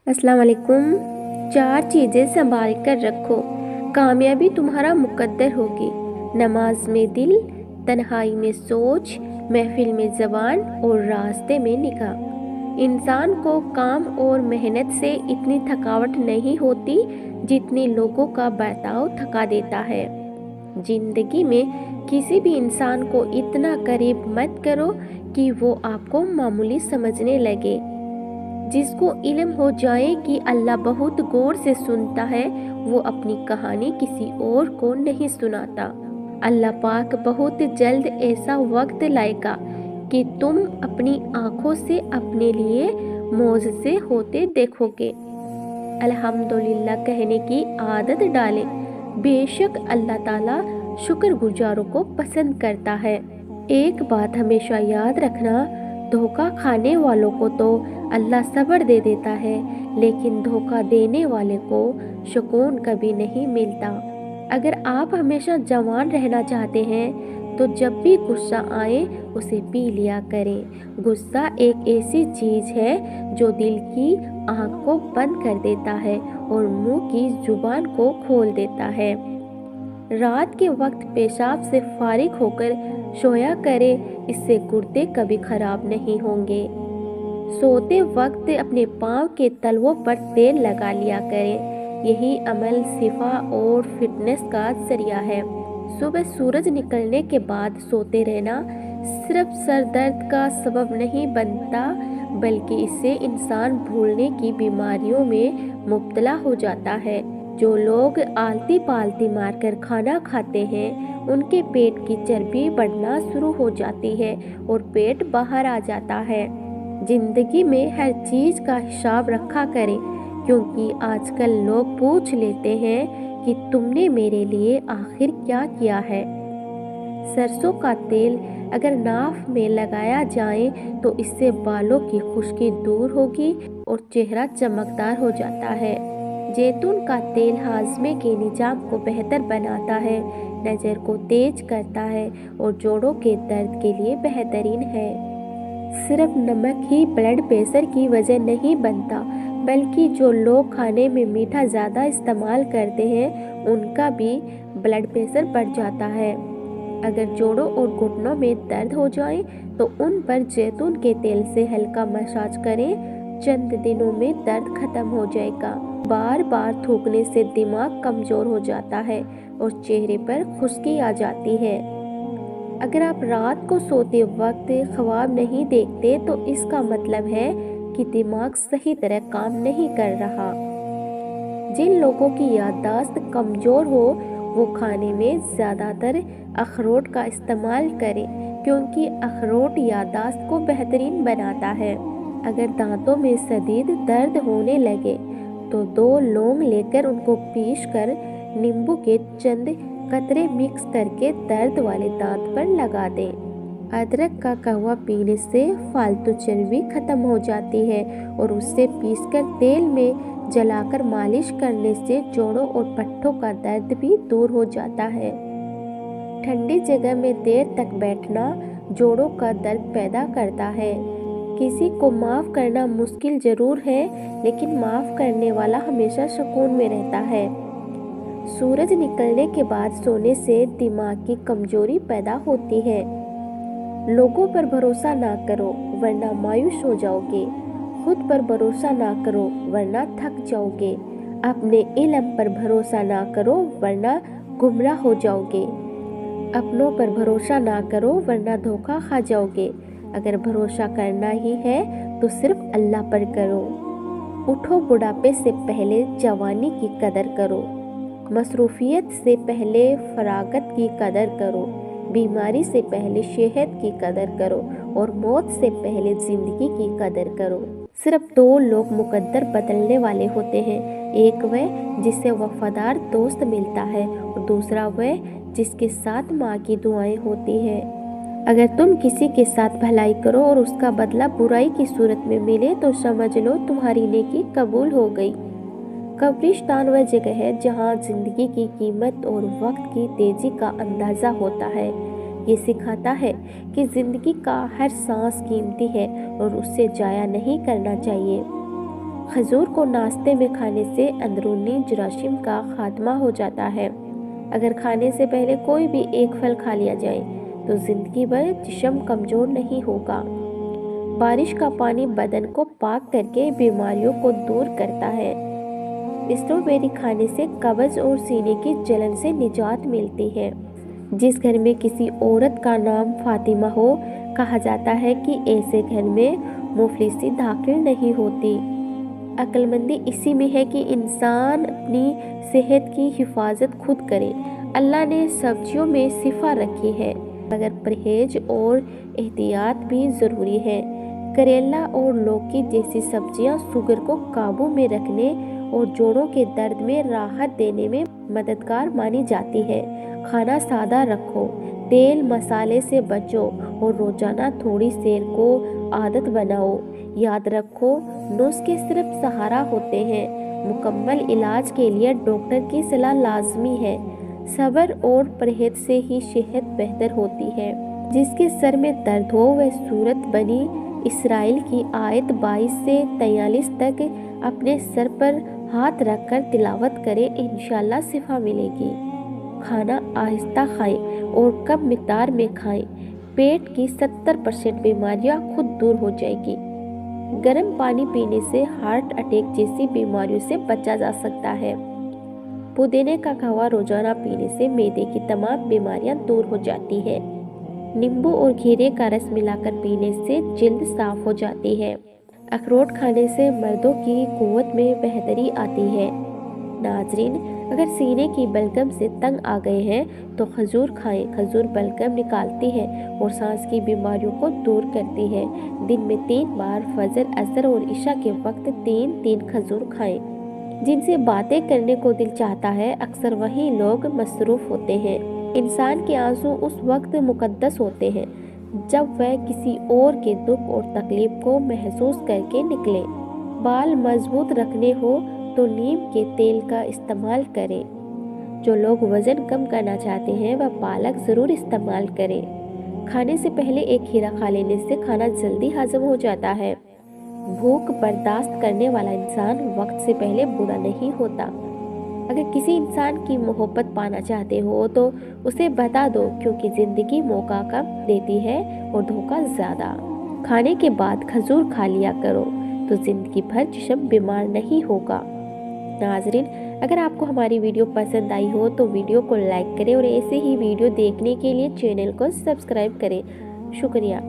अस्सलाम वालेकुम। 4 चीज़ें संभाल कर रखो, कामयाबी तुम्हारा मुकद्दर होगी। नमाज में दिल, तन्हाई में सोच, महफिल में ज़बान और रास्ते में निगाह। इंसान को काम और मेहनत से इतनी थकावट नहीं होती जितनी लोगों का बर्ताव थका देता है। जिंदगी में किसी भी इंसान को इतना करीब मत करो कि वो आपको मामूली समझने लगे। जिसको इल्म हो जाए कि अल्लाह बहुत गौर से सुनता है, वो अपनी कहानी किसी और को नहीं सुनाता। अल्लाह पाक बहुत जल्द ऐसा वक्त लाएगा कि तुम अपनी आंखों से अपने लिए मौजज़े होते देखोगे। अल्हम्दुलिल्लाह कहने की आदत डालें। बेशक अल्लाह ताला शुक्रगुजारों को पसंद करता है। एक बात हमेशा याद रखना, धोखा खाने वालों को तो अल्लाह सब्र दे देता है, लेकिन धोखा देने वाले को सुकून कभी नहीं मिलता। अगर आप हमेशा जवान रहना चाहते हैं तो जब भी गुस्सा आए उसे पी लिया करें। गुस्सा एक ऐसी चीज़ है जो दिल की आँख को बंद कर देता है और मुंह की जुबान को खोल देता है। रात के वक्त पेशाब से फारिग होकर सोया करें, इससे गुर्दे कभी खराब नहीं होंगे। सोते वक्त अपने पाँव के तलवों पर तेल लगा लिया करें, यही अमल शिफा और फिटनेस का जरिया है। सुबह सूरज निकलने के बाद सोते रहना सिर्फ सर दर्द का सबब नहीं बनता, बल्कि इससे इंसान भूलने की बीमारियों में मुब्तला हो जाता है। जो लोग आलती पालती मारकर खाना खाते हैं, उनके पेट की चर्बी बढ़ना शुरू हो जाती है और पेट बाहर आ जाता है। जिंदगी में हर चीज़ का हिसाब रखा करें, क्योंकि आजकल लोग पूछ लेते हैं कि तुमने मेरे लिए आखिर क्या किया है। सरसों का तेल अगर नाफ में लगाया जाए तो इससे बालों की खुश्की दूर होगी और चेहरा चमकदार हो जाता है। जैतून का तेल हाजमे के निजाम को बेहतर बनाता है, नज़र को तेज करता है और जोड़ों के दर्द के लिए बेहतरीन है। सिर्फ नमक ही ब्लड प्रेशर की वजह नहीं बनता, बल्कि जो लोग खाने में मीठा ज़्यादा इस्तेमाल करते हैं उनका भी ब्लड प्रेशर बढ़ जाता है। अगर जोड़ों और घुटनों में दर्द हो जाए तो उन पर जैतून के तेल से हल्का मसाज करें, चंद दिनों में दर्द खत्म हो जाएगा। बार बार थूकने से दिमाग कमज़ोर हो जाता है और चेहरे पर खुश्की आ जाती है। अगर आप रात को सोते वक्त ख्वाब नहीं देखते तो इसका मतलब है कि दिमाग सही तरह काम नहीं कर रहा। जिन लोगों की याददाश्त कमज़ोर हो वो खाने में ज़्यादातर अखरोट का इस्तेमाल करें, क्योंकि अखरोट याददाश्त को बेहतरीन बनाता है। अगर दांतों में शदीद दर्द होने लगे तो 2 लौंग लेकर उनको पीस कर नींबू के चंद कतरे मिक्स करके दर्द वाले दांत पर लगा दें। अदरक का कहवा पीने से फालतू चर्बी खत्म हो जाती है और उससे पीसकर तेल में जलाकर मालिश करने से जोड़ों और पट्टों का दर्द भी दूर हो जाता है। ठंडी जगह में देर तक बैठना जोड़ों का दर्द पैदा करता है। किसी को माफ़ करना मुश्किल ज़रूर है, लेकिन माफ़ करने वाला हमेशा सुकून में रहता है। सूरज निकलने के बाद सोने से दिमाग की कमजोरी पैदा होती है। लोगों पर भरोसा ना करो वरना मायूस हो जाओगे। खुद पर भरोसा ना करो वरना थक जाओगे। अपने इल्म पर भरोसा ना करो वरना गुमराह हो जाओगे। अपनों पर भरोसा ना करो वरना धोखा खा जाओगे। अगर भरोसा करना ही है तो सिर्फ अल्लाह पर करो। उठो, बुढ़ापे से पहले जवानी की कदर करो। मसरूफियत से पहले फरागत की कदर करो। बीमारी से पहले सेहत की कदर करो और मौत से पहले ज़िंदगी की कदर करो। सिर्फ 2 लोग मुकद्दर बदलने वाले होते हैं, एक वह जिससे वफादार दोस्त मिलता है और दूसरा वह जिसके साथ माँ की दुआएं होती हैं। अगर तुम किसी के साथ भलाई करो और उसका बदला बुराई की सूरत में मिले तो समझ लो तुम्हारी नेकी कबूल हो गई। कब्रिस्तान वह जगह है जहाँ जिंदगी की कीमत और वक्त की तेजी का अंदाज़ा होता है। ये सिखाता है कि ज़िंदगी का हर सांस कीमती है और उससे जाया नहीं करना चाहिए। खजूर को नाश्ते में खाने से अंदरूनी जरासीम का खात्मा हो जाता है। अगर खाने से पहले कोई भी एक फल खा लिया जाए तो जिंदगी भर जिस्म कमजोर नहीं होगा। बारिश का पानी बदन को पाक करके बीमारियों को दूर करता है। स्ट्रॉबेरी खाने से कब्ज और सीने की जलन से निजात मिलती है। जिस घर में किसी औरत का नाम फातिमा हो, कहा जाता है कि ऐसे घर में मुफलिसी दाखिल नहीं होती। अक्लमंदी इसी में है कि इंसान अपनी सेहत की हिफाजत खुद करे। अल्लाह ने सब्जियों में शिफा रखी है, मगर परहेज और एहतियात भी ज़रूरी है। करेला और लौकी जैसी सब्जियां शुगर को काबू में रखने और जोड़ों के दर्द में राहत देने में मददगार मानी जाती है। खाना सादा रखो, तेल मसाले से बचो और रोजाना थोड़ी सैर को आदत बनाओ। याद रखो, नुस्खे सिर्फ सहारा होते हैं, मुकम्मल इलाज के लिए डॉक्टर की सलाह लाजमी है। सब्र और परहेज से ही सेहत बेहतर होती है। जिसके सर में दर्द हो वह सूरत बनी इसराइल की आयत 22 से 43 तक अपने सर पर हाथ रखकर तिलावत करें, इंशाल्लाह शिफा मिलेगी। खाना आहिस्ता खाएं और कम मिकदार में खाएं। पेट की 70% बीमारियां खुद दूर हो जाएगी। गर्म पानी पीने से हार्ट अटैक जैसी बीमारियों से बचा जा सकता है। पुदीने का कहवा रोजाना पीने से मैदे की तमाम बीमारियां दूर हो जाती है। नींबू और खीरे का रस मिलाकर पीने से जल्द साफ हो जाती है। अखरोट खाने से मर्दों की कुव्वत में बेहतरी आती है। नाजरीन, अगर सीने की बलगम से तंग आ गए हैं तो खजूर खाएं। खजूर बलगम निकालती है और सांस की बीमारियों को दूर करती है। दिन में 3 बार फजर, असर और इशा के वक्त 3-3 खजूर खाएं। जिनसे बातें करने को दिल चाहता है, अक्सर वही लोग मसरूफ होते हैं। इंसान के आंसू उस वक्त मुकद्दस होते हैं जब वह किसी और के दुख और तकलीफ को महसूस करके निकले। बाल मजबूत रखने हो तो नीम के तेल का इस्तेमाल करें। जो लोग वजन कम करना चाहते हैं वह पालक ज़रूर इस्तेमाल करें। खाने से पहले एक खीरा खा लेने से खाना जल्दी हजम हो जाता है। भूख बर्दाश्त करने वाला इंसान वक्त से पहले बुरा नहीं होता। अगर किसी इंसान की मोहब्बत पाना चाहते हो तो उसे बता दो, क्योंकि ज़िंदगी मौका कम देती है और धोखा ज़्यादा। खाने के बाद खजूर खा लिया करो तो ज़िंदगी भर जिस्म बीमार नहीं होगा। नाजरीन, अगर आपको हमारी वीडियो पसंद आई हो तो वीडियो को लाइक करें और ऐसे ही वीडियो देखने के लिए चैनल को सब्सक्राइब करें। शुक्रिया।